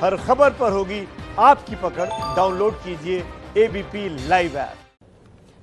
हर खबर पर होगी आपकी पकड़। डाउनलोड कीजिए एबीपी लाइव ऐप।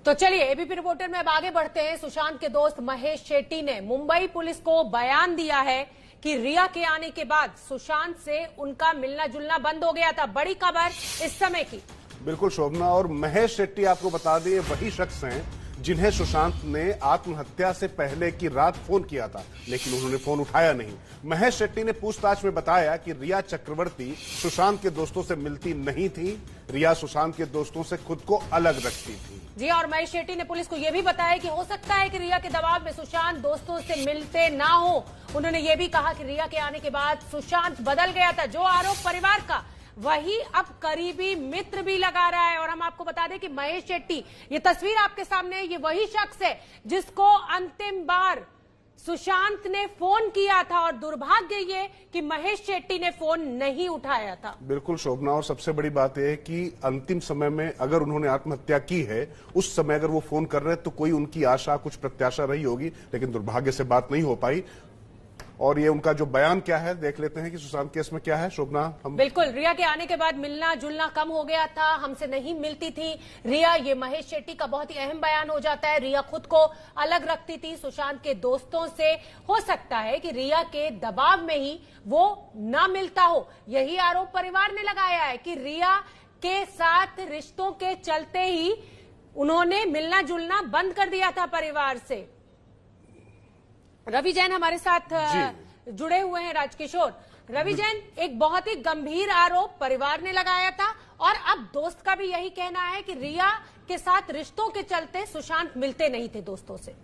तो चलिए एबीपी रिपोर्टर में अब आगे बढ़ते हैं। सुशांत के दोस्त महेश शेट्टी ने मुंबई पुलिस को बयान दिया है कि रिया के आने के बाद सुशांत से उनका मिलना जुलना बंद हो गया था। बड़ी खबर इस समय की। बिल्कुल शोभना, और महेश शेट्टी आपको बता दें वही शख्स हैं जिन्हें सुशांत ने आत्महत्या से पहले की रात फोन किया था, लेकिन उन्होंने फोन उठाया नहीं। महेश शेट्टी ने पूछताछ में बताया कि रिया चक्रवर्ती सुशांत के दोस्तों से मिलती नहीं थी। रिया सुशांत के दोस्तों से खुद को अलग रखती थी। जी, और महेश शेट्टी ने पुलिस को यह भी बताया कि हो सकता है कि रिया के दबाव में सुशांत दोस्तों से मिलते ना हो। उन्होंने ये भी कहा कि रिया के आने के बाद सुशांत बदल गया था। जो आरोप परिवार का, वही अब करीबी मित्र भी लगा रहा है। और हम आपको बता दें कि महेश शेट्टी, ये तस्वीर आपके सामने, ये वही शख्स है जिसको अंतिम बार सुशांत ने फोन किया था, और दुर्भाग्य ये कि महेश शेट्टी ने फोन नहीं उठाया था। बिल्कुल शोभना, और सबसे बड़ी बात यह है कि अंतिम समय में अगर उन्होंने आत्महत्या की है, उस समय अगर वो फोन कर रहे हैं तो कोई उनकी आशा, कुछ प्रत्याशा रही होगी, लेकिन दुर्भाग्य से बात नहीं हो पाई। और ये उनका जो बयान क्या है, देख लेते हैं कि सुशांत केस में क्या है। शोभना, हम बिल्कुल, रिया के आने के बाद मिलना जुलना कम हो गया था, हमसे नहीं मिलती थी रिया। ये महेश शेट्टी का बहुत ही अहम बयान हो जाता है। रिया खुद को अलग रखती थी सुशांत के दोस्तों से। हो सकता है कि रिया के दबाव में ही वो ना मिलता हो। यही आरोप परिवार ने लगाया है कि रिया के साथ रिश्तों के चलते ही उन्होंने मिलना जुलना बंद कर दिया था परिवार से। रवि जैन हमारे साथ जुड़े हुए हैं। राजकिशोर, रवि जैन, एक बहुत ही गंभीर आरोप परिवार ने लगाया था, और अब दोस्त का भी यही कहना है कि रिया के साथ रिश्तों के चलते सुशांत मिलते नहीं थे दोस्तों से।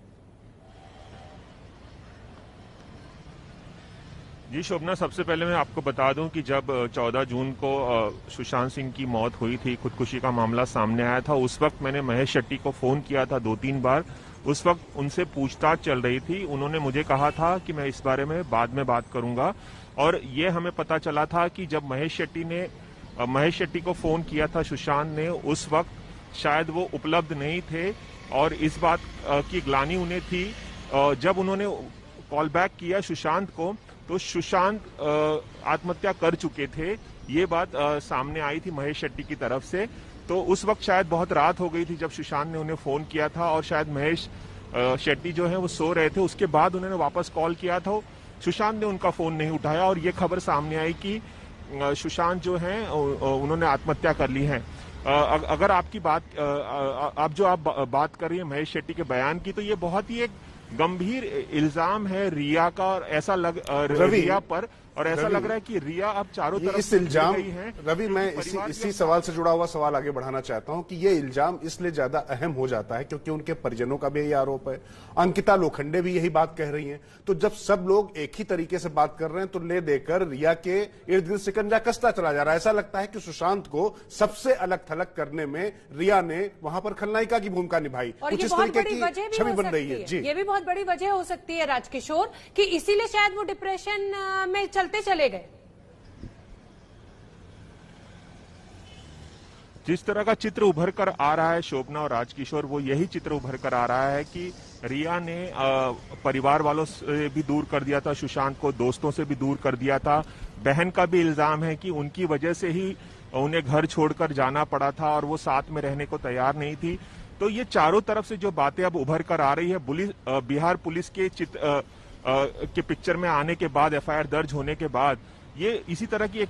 जी शोभना, सबसे पहले मैं आपको बता दूं कि जब 14 जून को सुशांत सिंह की मौत हुई थी, खुदकुशी का मामला सामने आया था, उस वक्त मैंने महेश शेट्टी को फोन किया था 2-3 बार। उस वक्त उनसे पूछताछ चल रही थी। उन्होंने मुझे कहा था कि मैं इस बारे में बाद में बात करूंगा, और ये हमें पता चला था कि जब महेश शेट्टी को फोन किया था सुशांत ने, उस वक्त शायद वो उपलब्ध नहीं थे, और इस बात की ग्लानि उन्हें थी। जब उन्होंने कॉल बैक किया सुशांत को, तो सुशांत आत्महत्या कर चुके थे। ये बात सामने आई थी महेश शेट्टी की तरफ से। तो उस वक्त शायद बहुत रात हो गई थी जब सुशांत ने उन्हें फोन किया था, और शायद महेश शेट्टी जो है वो सो रहे थे। उसके बाद उन्होंने वापस कॉल किया था, सुशांत ने उनका फोन नहीं उठाया, और ये खबर सामने आई कि सुशांत जो है उन्होंने आत्महत्या कर ली है। अगर आपकी बात आप बात कर रही है महेश शेट्टी के बयान की, तो ये बहुत ही एक गंभीर इल्जाम है रिया का, और ऐसा रिया पर, और ऐसा लग रहा है कि रिया अब चारों तरफ इस इल्जाम है। रवि, मैं इसी सवाल से जुड़ा हुआ सवाल आगे बढ़ाना चाहता हूं कि ये इल्जाम इसलिए ज्यादा अहम हो जाता है क्योंकि उनके परिजनों का भी यही आरोप है। अंकिता लोखंडे भी यही बात कह रही हैं। तो जब सब लोग एक ही तरीके से बात कर रहे हैं, तो ले देकर रिया के इर्द गिर्द शिकंजा कसता चला जा रहा है। ऐसा लगता है कि सुशांत को सबसे अलग थलग करने में रिया ने वहां पर खलनायिका की भूमिका निभाई। कुछ इस तरीके की छवि बन रही है। जी, ये भी बहुत बड़ी वजह हो सकती है राजकिशोर, कि इसीलिए शायद वो डिप्रेशन में चलते चले गए। जिस तरह का चित्र उभर कर आ रहा है शोभना और राजकिशोर, वो यही चित्र उभर कर आ रहा है कि रिया ने परिवार वालों से भी दूर कर दिया था सुशांत को, दोस्तों से भी दूर कर दिया था। बहन का भी इल्जाम है कि उनकी वजह से ही उन्हें घर छोड़कर जाना पड़ा था, और वो साथ में रहने को तैयार नहीं थी। तो ये चारों तरफ से जो बातें अब उभर कर आ रही है, बिहार पुलिस के के पिक्चर में आने के बाद, एफआईआर दर्ज होने के बाद, ये इसी तरह की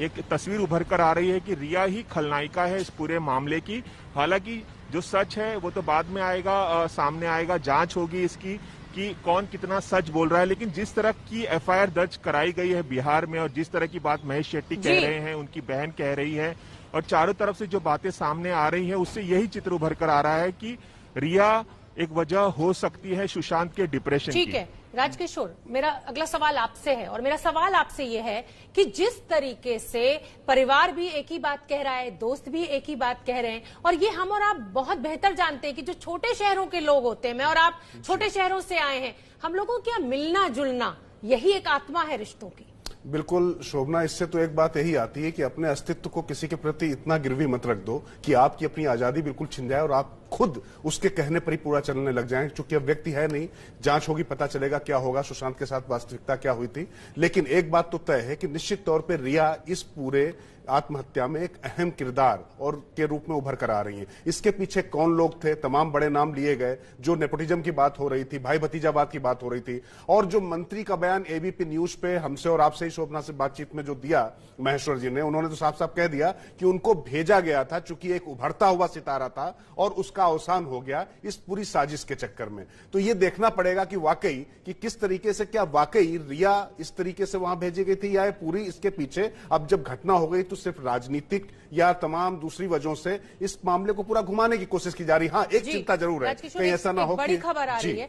एक तस्वीर उभर कर आ रही है कि रिया ही खलनायिका है इस पूरे मामले की। हालांकि जो सच है वो तो बाद में आएगा, सामने आएगा, जांच होगी इसकी कि कौन कितना सच बोल रहा है। लेकिन जिस तरह की एफआईआर दर्ज कराई गई है बिहार में, और जिस तरह की बात महेश शेट्टी कह रहे हैं, उनकी बहन कह रही है, और चारों तरफ से जो बातें सामने आ रही है, उससे यही चित्र उभर कर आ रहा है कि रिया एक वजह हो सकती है सुशांत के डिप्रेशन की। ठीक है राजकिशोर, मेरा अगला सवाल आपसे है, और मेरा सवाल आपसे ये है कि जिस तरीके से परिवार भी एक ही बात कह रहा है, दोस्त भी एक ही बात कह रहे हैं, और ये हम और आप बहुत बेहतर जानते हैं कि जो छोटे शहरों के लोग होते हैं, मैं और आप छोटे शहरों से आए हैं, हम लोगों का मिलना जुलना यही एक आत्मा है रिश्तों की। बिल्कुल शोभना, इससे तो एक बात यही आती है कि अपने अस्तित्व को किसी के प्रति इतना गिरवी मत रख दो कि आपकी अपनी आजादी बिल्कुल छिन जाए और आप खुद उसके कहने पर ही पूरा चलने लग जाएं, क्योंकि अब व्यक्ति है नहीं, जांच होगी, पता चलेगा क्या होगा, सुशांत के साथ वास्तविकता क्या हुई थी। लेकिन एक बात तो तय है कि निश्चित तौर पर रिया इस पूरे आत्महत्या में एक अहम किरदार और के रूप में उभर कर आ रही हैं। इसके पीछे कौन लोग थे, तमाम बड़े नाम लिए गए, जो नेपोटिज्म की बात हो रही थी, भाई भतीजावाद की बात हो रही थी, और जो मंत्री का बयान एबीपी न्यूज पे हमसे और आपसे ही शोभना से बातचीत में जो दिया महेश्वर जी ने, उन्होंने तो साफ साफ कह दिया कि उनको भेजा गया था चूंकि एक उभरता हुआ सितारा था और उसका अवसान हो गया इस पूरी साजिश के चक्कर में। तो ये देखना पड़ेगा कि वाकई कि किस तरीके से, क्या वाकई रिया इस तरीके से वहां भेजी गई थी, या ये पूरी इसके पीछे अब जब घटना हो गई तो सिर्फ राजनीतिक या तमाम दूसरी वजहों से इस मामले को पूरा घुमाने की कोशिश की जा रही। हाँ, एक चिंता जरूर है, कहीं ऐसा ना हो बड़ी खबर आ रही है।